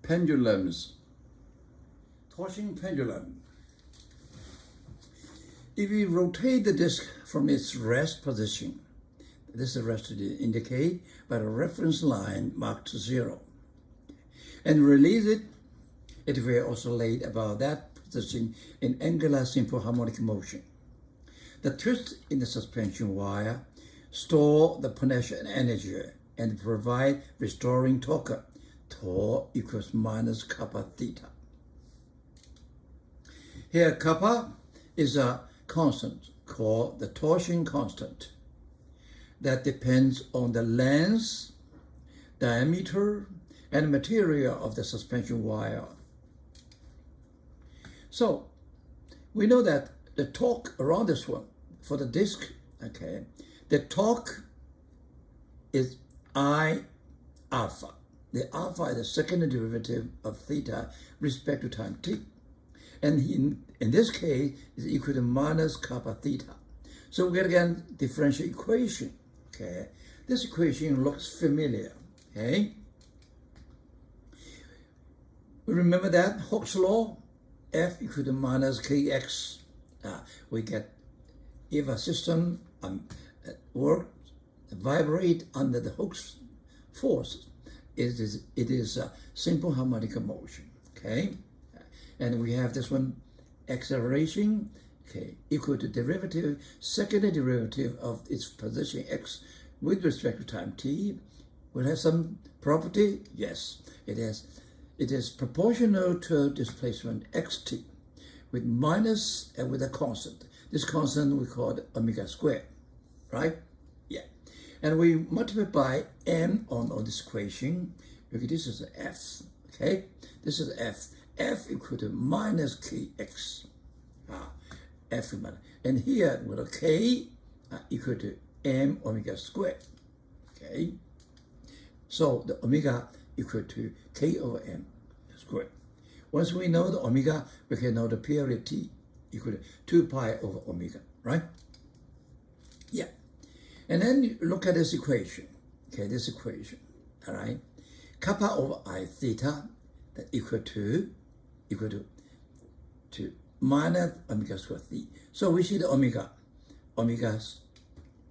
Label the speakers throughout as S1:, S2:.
S1: Pendulums. Torsion pendulum. If we rotate the disc from its rest position, this is rest indicated by a reference line marked 0, and release it, it will oscillate about that position in angular simple harmonic motion. The twist in the suspension wire store the potential energy and provide restoring torque. Torque equals minus kappa theta. Here, kappa is a constant called the torsion constant that depends on the length, diameter, and material of the suspension wire. So we know that the torque around this one for the disc, okay, the torque is I alpha. The alpha is the second derivative of theta respect to time t. And in this case, is equal to minus kappa theta. So we get again differential equation. Okay, this equation looks familiar. Okay, we remember that Hooke's law, F equal to minus kx. We get if a system vibrate under the Hooke's force, it is a simple harmonic motion. Okay. And we have this one, acceleration, okay, equal to derivative, second derivative of its position x with respect to time t. Will have some property? Yes, it is. It is proportional to displacement xt with minus and with a constant. This constant we call omega squared, right? Yeah. And we multiply by m on this equation. Okay, this is f, okay? This is f. F equal to minus kx, F and here with a k equal to m omega squared, okay? So the omega equal to k over m squared. Once we know the omega, we can know the period t equal to 2 pi over omega, right? Yeah. And then you look at this equation, okay, this equation, all right? Kappa over I theta that equal to minus omega squared theta. So we see the omega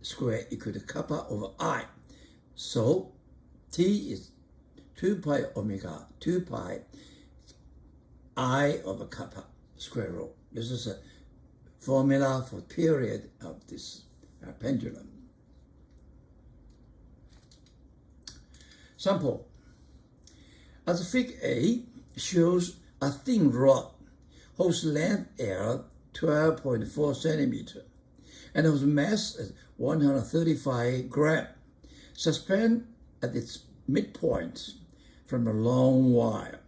S1: squared equal to kappa over I. So T is 2 pi omega, 2 pi I over kappa square root. This is a formula for period of this pendulum. Sample. As fig A shows a thin rod whose length is 12.4 centimeter and whose mass is 135 grams, suspended at its midpoint from a long wire.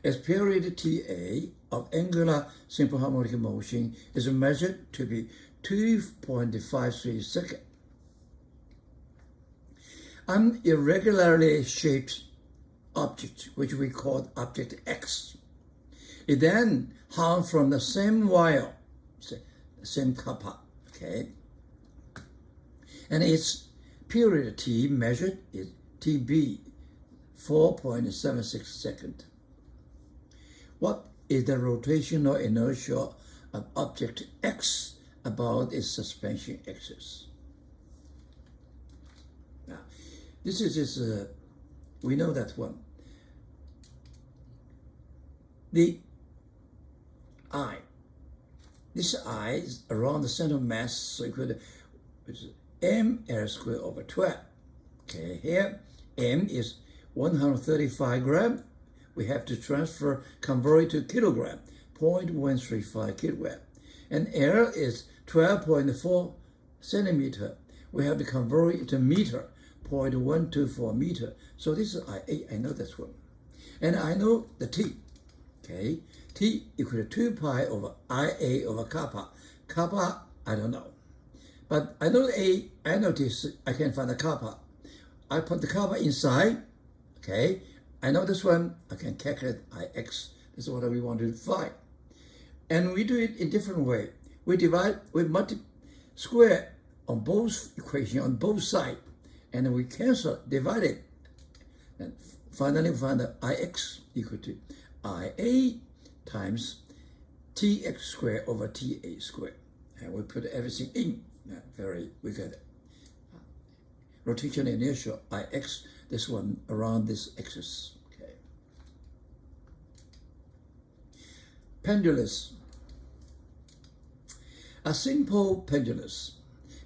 S1: Its period TA of angular simple harmonic motion is measured to be 2.53 seconds. An irregularly shaped object, which we call object X, it then hung from the same wire, same kappa, okay? And its period T measured is TB, 4.76 seconds. What is the rotational inertia of object X about its suspension axis? Now, this is just we know that one. The I, this I is around the center of mass, so equal to m L squared over 12. Okay, here m is 135 grams. We have to convert it to kilogram, 0.135 kilogram. And L is 12.4 centimeter. We have to convert it to meter, 0.124 meter. So this is I know this one. And I know the T, okay? T equal to 2 pi over IA over kappa. Kappa, I don't know. But I know A, I notice I can find the kappa. I put the kappa inside, okay? I know this one, I can calculate IX. This is what we want to find. And we do it in different way. We square on both equations, on both sides, and we cancel, divide it. And finally we find that Ix equal to IA times Tx squared over Ta squared. And we put everything in. We get rotation inertia Ix, this one around this axis. Okay. Pendulus. A simple pendulus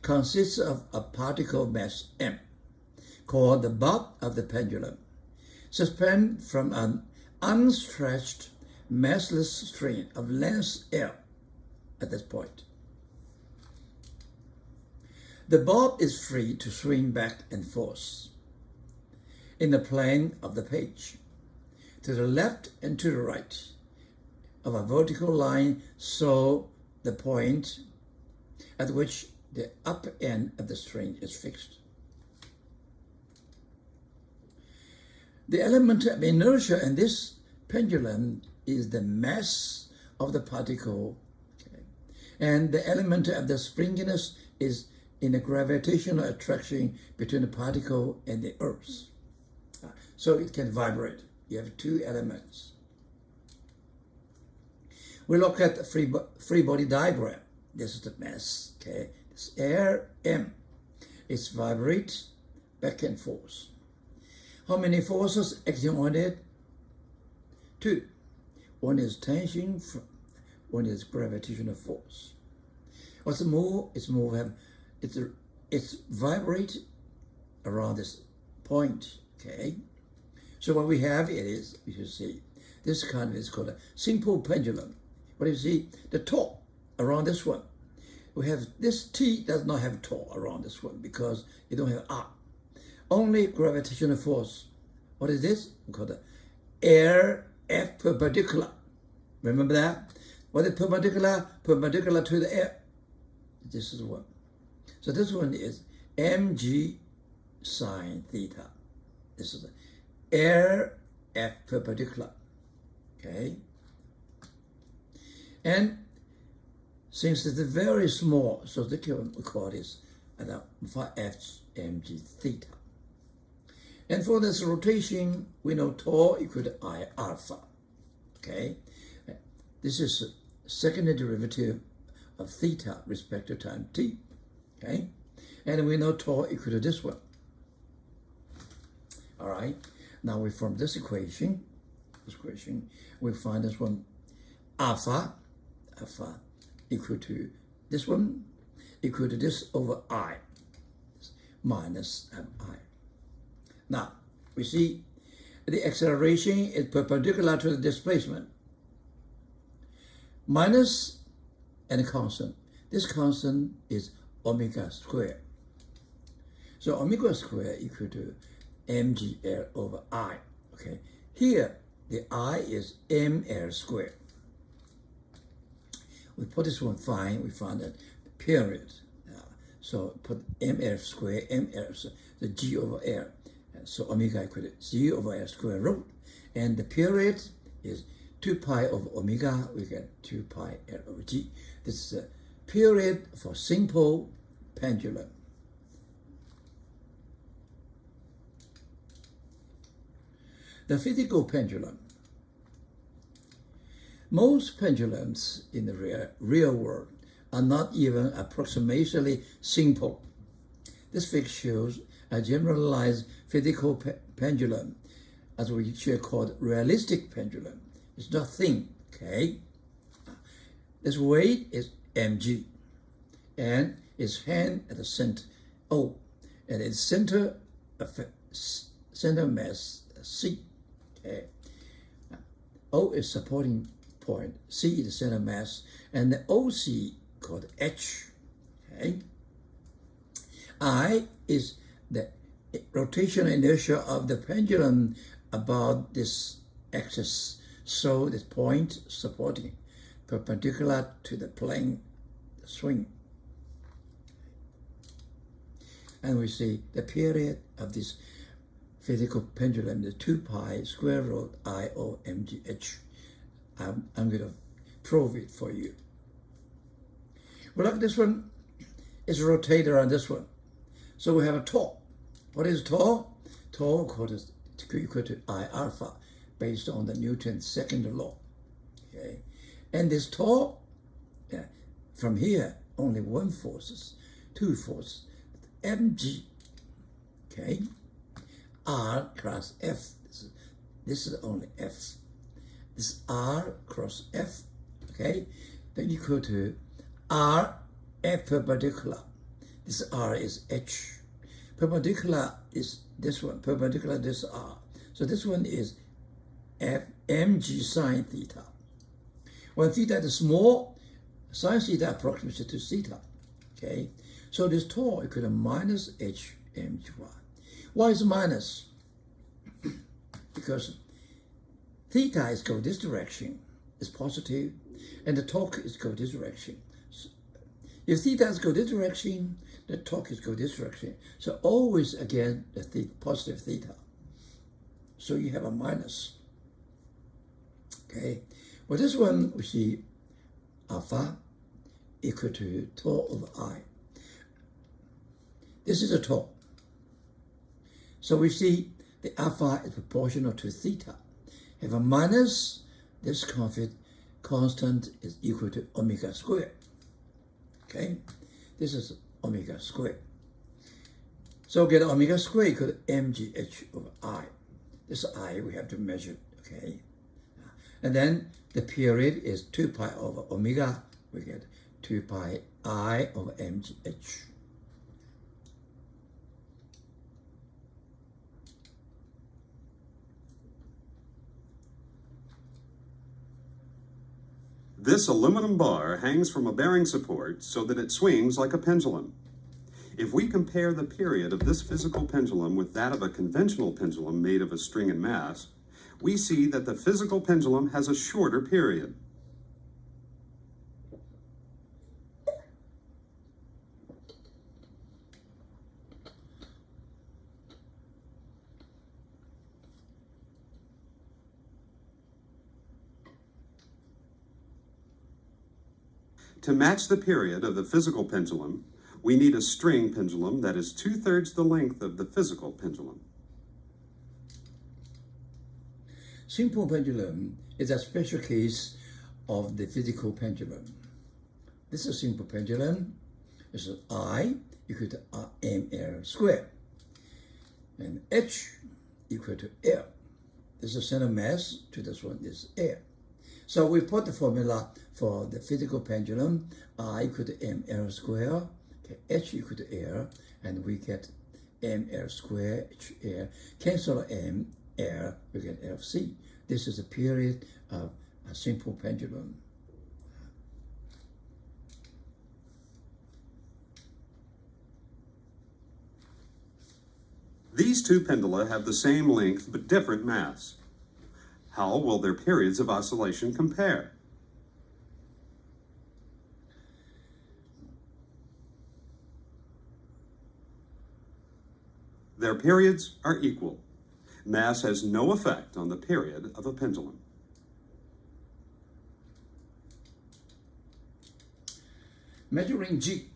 S1: consists of a particle mass m, called the bob of the pendulum, suspended from an unstretched massless string of length L at this point. The bob is free to swing back and forth in the plane of the page, to the left and to the right of a vertical line, so the point at which the upper end of the string is fixed. The element of inertia in this pendulum is the mass of the particle, okay? And the element of the springiness is in the gravitational attraction between the particle and the earth. So it can vibrate. You have two elements. We look at the free body diagram. This is the mass, okay? This air M. It's vibrates back and forth. How many forces acting on it? Two. One is tension, one is gravitational force. What's the move? It's vibrate around this point, okay? So what we have is, you should see, this kind of is called a simple pendulum. What do you see? The top around this one. We have this T does not have top around this one because it don't have R. Only gravitational force. What is this? We call it air F perpendicular. Remember that? What is perpendicular? Perpendicular to the air. This is one. So this one is mg sine theta. This is the air F perpendicular. Okay? And since it's very small, so we call this phi f mg theta. And for this rotation, we know tau equal to I alpha. Okay? This is second derivative of theta respect to time t. Okay? And we know tau equal to this one. All right? Now we from this equation, we find this one alpha equal to this one, equal to this over I, minus mi. Now, we see the acceleration is perpendicular to the displacement, minus and constant. This constant is omega squared. So omega squared equal to mgl over I. Okay, here the I is ml squared. We put this one fine, we find that period. So put ml squared, ml, the g over l. So omega equal to g over l square root. And the period is 2 pi over omega, we get 2 pi l over g. This is a period for simple pendulum. The physical pendulum. Most pendulums in the real world are not even approximately simple. This figure shows a generalized physical pendulum, as we should call it realistic pendulum. It's not thin, okay? Its weight is mg, and its hand at the center O, and its center mass C. Okay, O is supporting point, C is the center mass, and the OC called H. Okay, I is the rotational inertia of the pendulum about this axis, so this point supporting perpendicular to the plane swing. And we see the period of this physical pendulum, the 2 pi square root I O mgh. I'm going to prove it for you. Well, look, this one is rotated around this one. So we have a tau. What is tau? Tau, of course, is equal to I alpha based on the Newton's second law. Okay, and this tau, from here only one forces, two forces, mg. Okay, r cross f. This is only f. This r cross f. Okay, then equal to r f perpendicular. This r is h. Perpendicular is this one. Perpendicular this r. So this one is f mg sine theta. When theta is small, sine theta approximates to theta. Okay, so this tau equal to minus h mg. Why is minus? Because theta is go this direction, is positive, and the torque is go this direction. So if theta is go this direction, the torque is go this direction. So always again the positive theta. So you have a minus. Okay. Well, this one we see alpha equal to tau over I. This is a tau. So we see the alpha is proportional to theta. Have a minus, this constant is equal to omega squared. Okay, this is omega squared. So get omega squared equal to mgh over I. This I we have to measure, okay? And then the period is 2 pi over omega. We get 2 pi I over mgh.
S2: This aluminum bar hangs from a bearing support so that it swings like a pendulum. If we compare the period of this physical pendulum with that of a conventional pendulum made of a string and mass, we see that the physical pendulum has a shorter period. To match the period of the physical pendulum, we need a string pendulum that is 2/3 the length of the physical pendulum.
S1: Simple pendulum is a special case of the physical pendulum. This is a simple pendulum. This is I equal to ml squared. And H equal to L. This is center mass to this one is L. So we put the formula for the physical pendulum, I equal to ml squared, okay, H equal to L, and we get ml squared, HL, cancel M, L, we get LC. This is a period of a simple pendulum.
S2: These two pendula have the same length but different mass. How will their periods of oscillation compare? Their periods are equal. Mass has no effect on the period of a pendulum.
S1: Measuring G.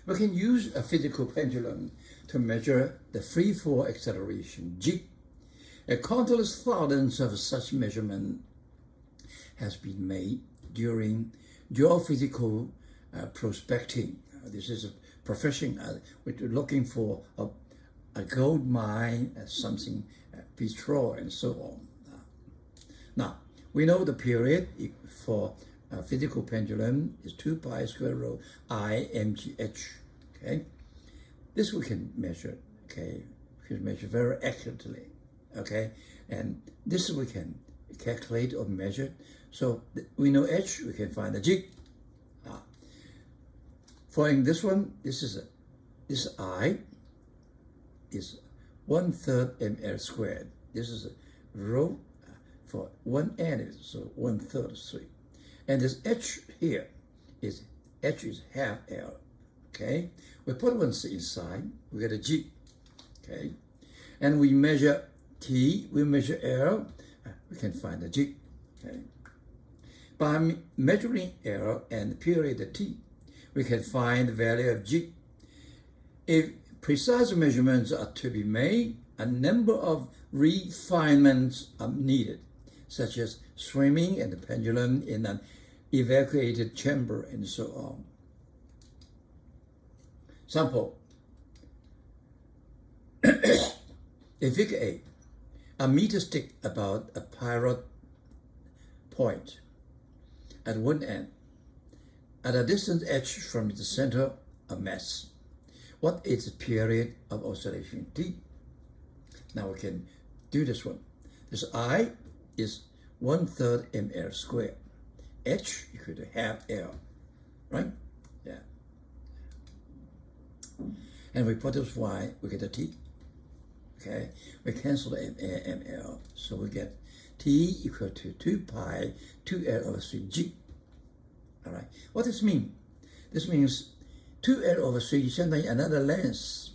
S1: We can use a physical pendulum to measure the free fall acceleration G. Countless thousands of such measurements has been made during geophysical prospecting. This is a profession which is looking for a gold mine, something, petrol, and so on. Now, we know the period for a physical pendulum is 2 pi square root I mgh. Okay, this we can measure. Okay, we can measure very accurately. Okay, and this we can calculate or measure. So we know h, we can find the g. For in this one, this I is 1/3 ml squared. This is a rho for one end, so 1/3 is 3. And this h here is h is half L. Okay, we put one inside, we get a g. Okay, and we measure T, we measure L, we can find the G. Okay, by measuring L and the period T, we can find the value of G. If precise measurements are to be made, a number of refinements are needed, such as swimming and the pendulum in an evacuated chamber and so on. Sample. In figure 8, a meter stick about a pivot point at one end, at a distant edge from the center of mass. What is the period of oscillation T? Now we can do this one. This I is 1/3 mL squared. H equal to half L, right? Yeah. And we put this Y, we get a T. Okay, we cancel the ml, so we get T equal to 2 pi 2L over 3G. All right, what does this mean? This means 2L over 3 相当于 another length.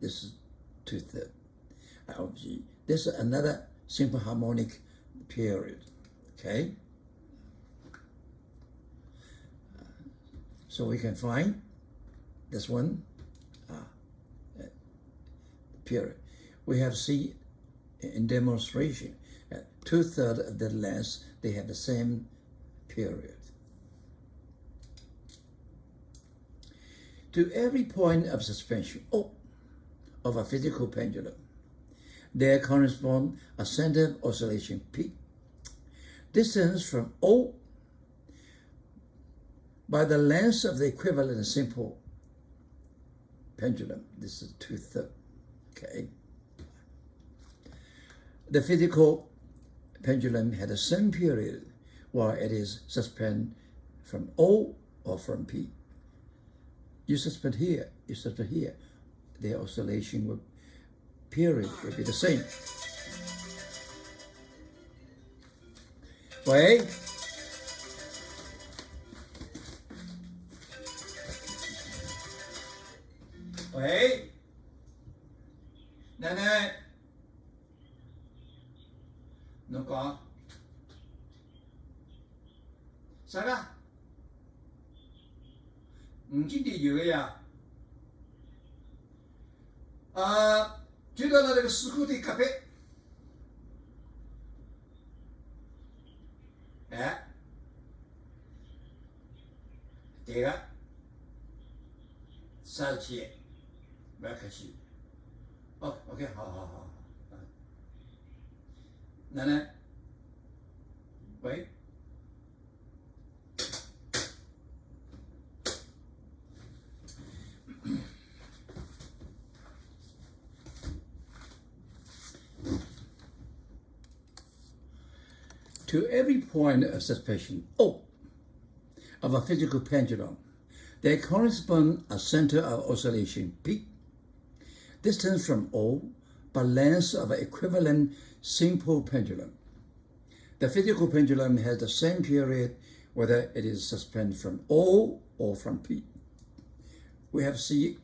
S1: This is 2/3 of G. This is another simple harmonic period. Okay, so we can find this one period. We have seen in demonstration that 2/3 of the length, they have the same period. To every point of suspension O of a physical pendulum, there corresponds a center of oscillation P. Distance from O by the length of the equivalent simple pendulum. This is 2/3. Okay. The physical pendulum had the same period while it is suspended from O or from P. You suspend here, you suspend here. The oscillation period will be the same. Wait. Wait. Nene. 侬講啥個？唔知地有嘅呀？就到了那個石窟的隔壁，哎，對個37，不要客氣。哦 ，OK， 好。奶奶，喂。To every point of suspension O of a physical pendulum, there corresponds a center of oscillation P. Distance from O by length of an equivalent simple pendulum. The physical pendulum has the same period whether it is suspended from O or from P. We have seen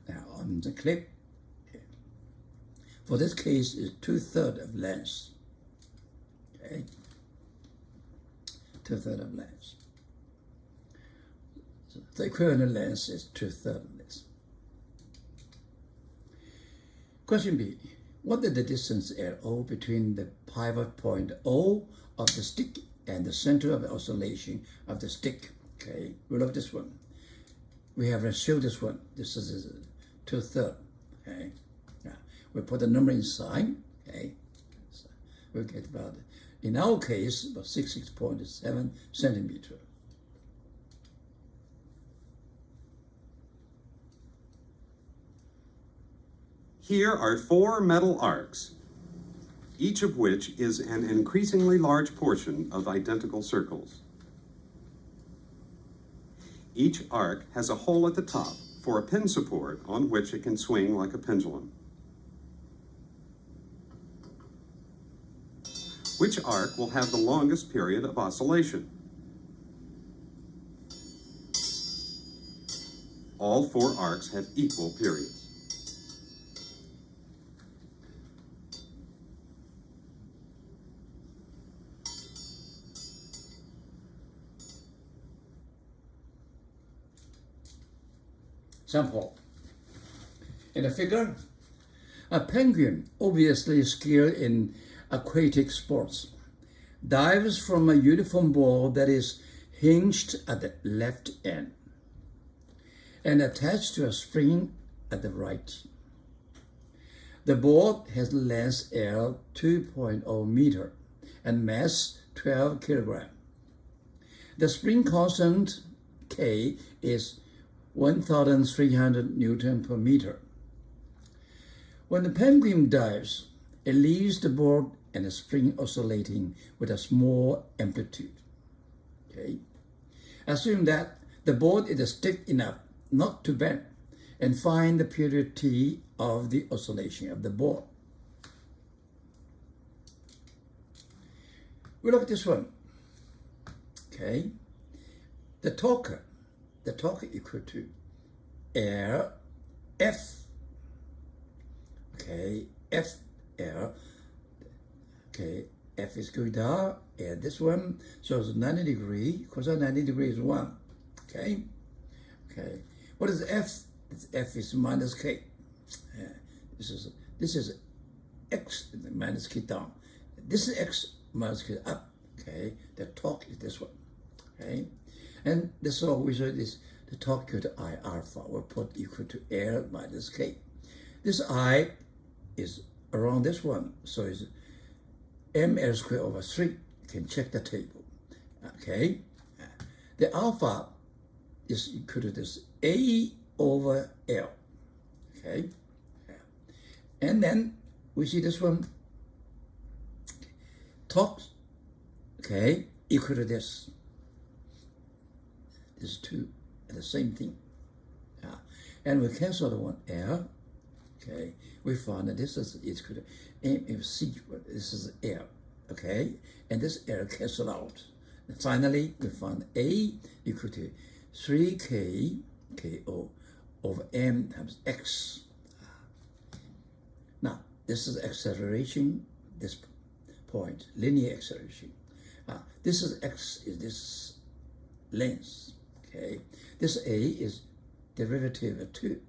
S1: now on the clip. For this case, is 2/3 of length. Okay, 2/3 of length. So the equivalent length is 2/3 of this. Question B. What is the distance at O between the pivot point O of the stick and the center of oscillation of the stick? Okay, we look at this one. We have shown this one. This is 2/3. Okay, now we put the number inside. Okay, so we get about, in our case, about 66.7 centimeter.
S2: Here are 4 metal arcs, each of which is an increasingly large portion of identical circles. Each arc has a hole at the top for a pin support on which it can swing like a pendulum. Which arc will have the longest period of oscillation? All 4 arcs have equal periods.
S1: Sample. In the figure, A penguin, obviously skilled in aquatic sports, dives from a uniform board that is hinged at the left end and attached to a spring at the right. The board has length L 2.0 meter and mass 12 kilogram. The spring constant K is 1,300 Newton per meter. When the penguin dives, it leaves the board and the spring oscillating with a small amplitude. Okay? Assume that the board is stiff enough not to bend, and find the period T of the oscillation of the board. We look at this one. Okay? The torque equal to L F. Okay, F L. Okay, F is going down, and this one shows 90 degree. Cosine 90 degrees is 1. Okay? Okay. What is F? F is minus K. This is X minus K down. This is X minus K up. Okay, the torque is this one. Okay, and this is always this the torque equal to I alpha. We'll put equal to L minus K. This I is around this one, so it's mL squared over 3. You can check the table. Okay, the alpha is equal to this A over L. Okay, and then we see this one torque, okay, equal to this. This two are the same thing. And we cancel the one L. Okay, we found that this is equal to MC. This is L. Okay, and this L cancel out. And finally, we found A equal to 3K KO over M times X. Now, this is acceleration, this point, linear acceleration. This is X, is this length, okay? This A is derivative of 2.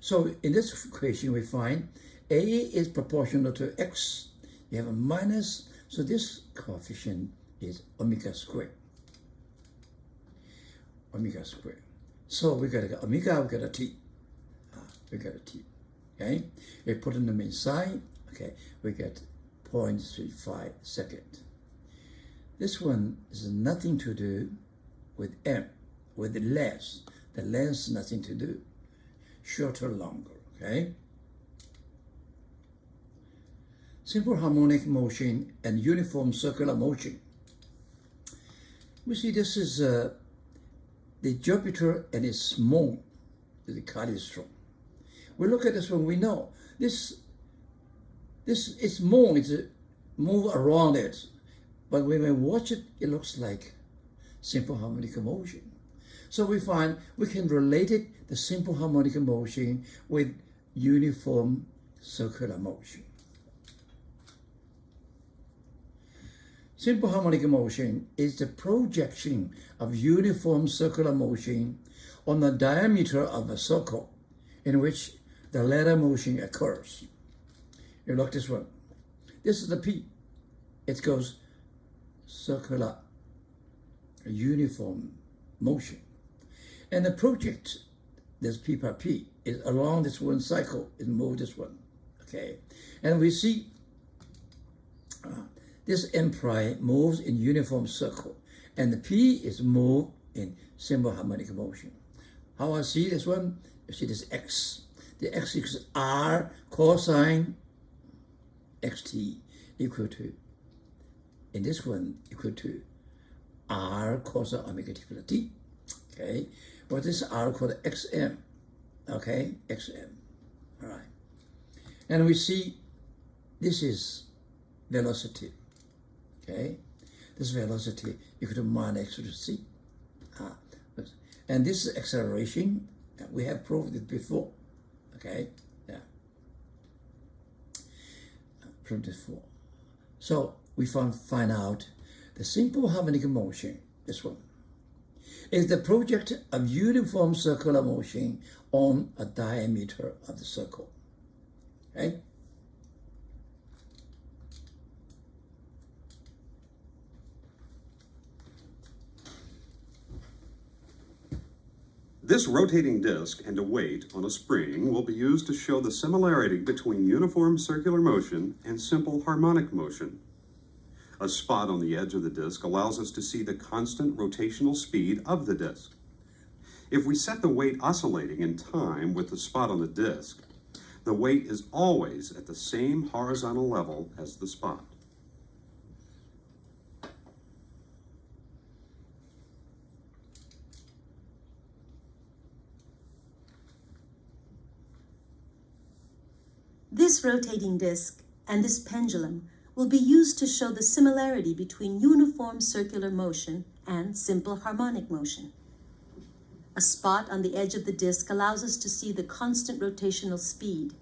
S1: So in this equation, we find A is proportional to X. You have a minus, so this coefficient is omega squared. Omega squared. So we got a omega, we got a T. We got a T. Okay? We put in the main sign. Okay, we get 0.35 second. This one is nothing to do with M, with the length. The length nothing to do. Shorter, longer. Okay? Simple harmonic motion and uniform circular motion. We see this is the Jupiter and its moon, the Callisto. We look at this one, we know this its moon is move around it, but when we watch it, it looks like simple harmonic motion. So we find we can relate it, the simple harmonic motion, with uniform circular motion. Simple harmonic motion is the projection of uniform circular motion on the diameter of a circle in which the latter motion occurs. You look this one. This is the P. It goes circular, uniform motion. And the project, this P by P, is along this one cycle, it moves this one. Okay. And we see this M prime moves in uniform circle, and the P is moved in simple harmonic motion. How I see this one? You see this X. The X equals R cosine XT equal to, in this one, equal to R cosine omega t plus T. Okay, what is R called XM? Okay, XM. All right. And we see this is velocity. Okay, this velocity equal to minus x to c. And this is acceleration. We have proved it before. Okay, yeah, proved it before. So we find out the simple harmonic motion. This one is the project of uniform circular motion on a diameter of the circle. Okay,
S2: This rotating disc and a weight on a spring will be used to show the similarity between uniform circular motion and simple harmonic motion. A spot on the edge of the disc allows us to see the constant rotational speed of the disc. If we set the weight oscillating in time with the spot on the disc, the weight is always at the same horizontal level as the spot.
S3: This rotating disc and this pendulum will be used to show the similarity between uniform circular motion and simple harmonic motion. A spot on the edge of the disc allows us to see the constant rotational speed.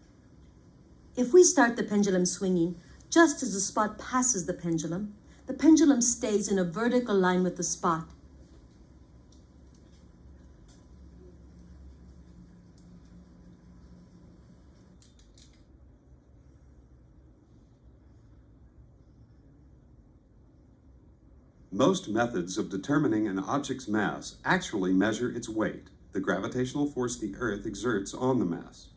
S3: If we start the pendulum swinging just as the spot passes the pendulum stays in a vertical line with the spot.
S2: Most methods of determining an object's mass actually measure its weight, the gravitational force the Earth exerts on the mass.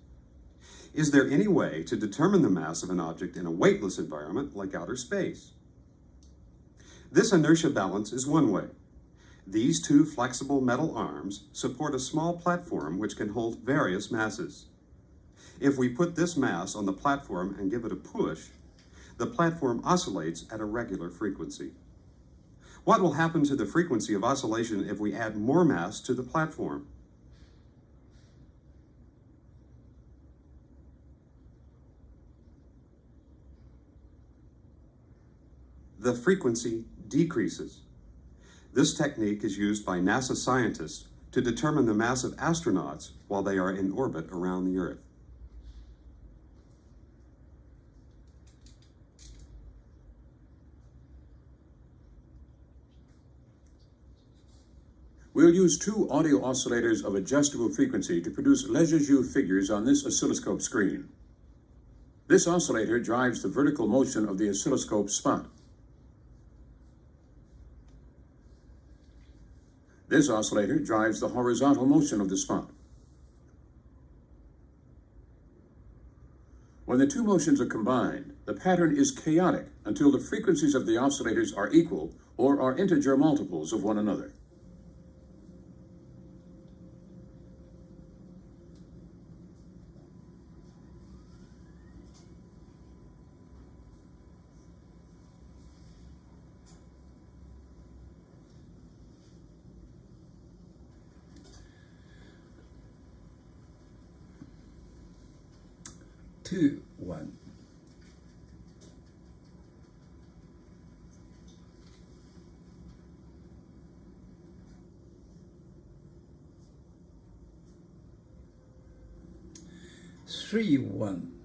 S2: Is there any way to determine the mass of an object in a weightless environment like outer space? This inertia balance is one way. These two flexible metal arms support a small platform which can hold various masses. If we put this mass on the platform and give it a push, the platform oscillates at a regular frequency. What will happen to the frequency of oscillation if we add more mass to the platform? The frequency decreases. This technique is used by NASA scientists to determine the mass of astronauts while they are in orbit around the Earth.
S4: We'll use two audio oscillators of adjustable frequency to produce Leger figures on this oscilloscope screen. This oscillator drives the vertical motion of the oscilloscope spot. This oscillator drives the horizontal motion of the spot. When the two motions are combined, the pattern is chaotic until the frequencies of the oscillators are equal or are integer multiples of one another.
S1: Two, one. Three, one.